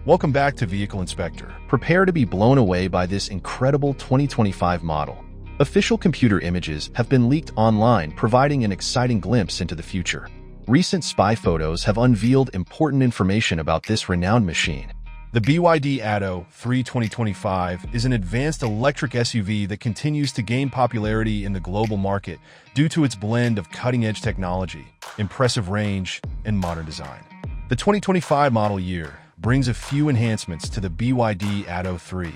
Welcome back to Vehicle Inspector. Prepare to be blown away by this incredible 2025 model. Official computer images have been leaked online, providing an exciting glimpse into the future. Recent spy photos have unveiled important information about this renowned machine. The BYD Atto 3 2025 is an advanced electric SUV that continues to gain popularity in the global market due to its blend of cutting-edge technology, impressive range, and modern design. The 2025 model year brings a few enhancements to the BYD Atto 3,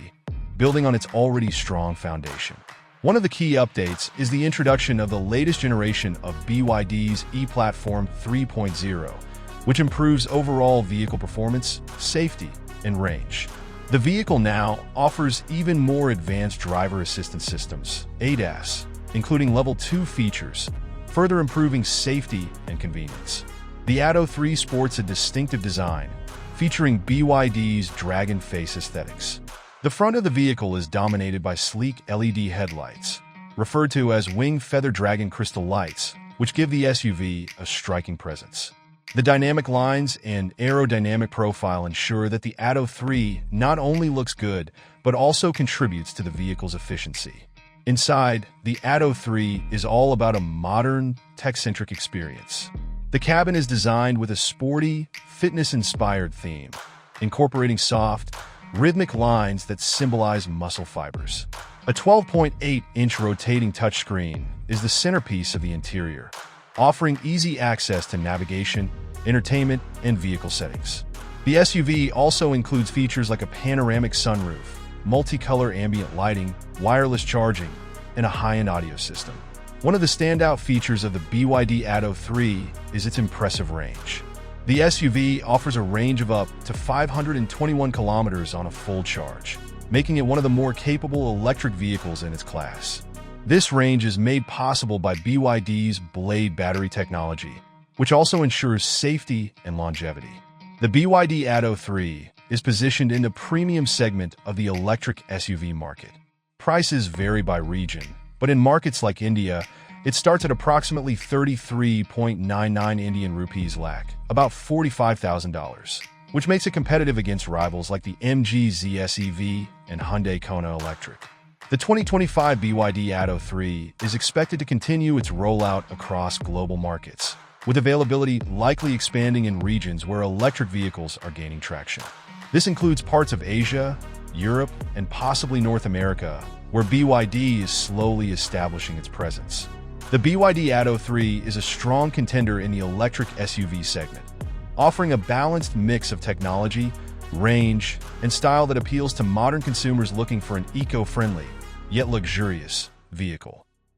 building on its already strong foundation. One of the key updates is the introduction of the latest generation of BYD's e-Platform 3.0, which improves overall vehicle performance, safety, and range. The vehicle now offers even more advanced driver assistance systems, ADAS, including Level 2 features, further improving safety and convenience. The Atto 3 sports a distinctive design, featuring BYD's dragon face aesthetics. The front of the vehicle is dominated by sleek LED headlights, referred to as wing feather dragon crystal lights, which give the SUV a striking presence. The dynamic lines and aerodynamic profile ensure that the Atto 3 not only looks good, but also contributes to the vehicle's efficiency. Inside, the Atto 3 is all about a modern, tech-centric experience. The cabin is designed with a sporty, fitness-inspired theme, incorporating soft, rhythmic lines that symbolize muscle fibers. A 12.8-inch rotating touchscreen is the centerpiece of the interior, offering easy access to navigation, entertainment, and vehicle settings. The SUV also includes features like a panoramic sunroof, multicolor ambient lighting, wireless charging, and a high-end audio system. One of the standout features of the BYD Atto 3 is its impressive range. The SUV offers a range of up to 521 kilometers on a full charge, making it one of the more capable electric vehicles in its class. This range is made possible by BYD's Blade battery technology, which also ensures safety and longevity. The BYD Atto 3 is positioned in the premium segment of the electric SUV market. Prices vary by region, but in markets like India, it starts at approximately 33.99 Indian rupees lakh, about $45,000, which makes it competitive against rivals like the MG ZS EV and Hyundai Kona Electric. The 2025 BYD Atto 3 is expected to continue its rollout across global markets, with availability likely expanding in regions where electric vehicles are gaining traction. This includes parts of Asia, Europe, and possibly North America, where BYD is slowly establishing its presence. The BYD Atto 3 is a strong contender in the electric SUV segment, offering a balanced mix of technology, range, and style that appeals to modern consumers looking for an eco-friendly, yet luxurious, vehicle.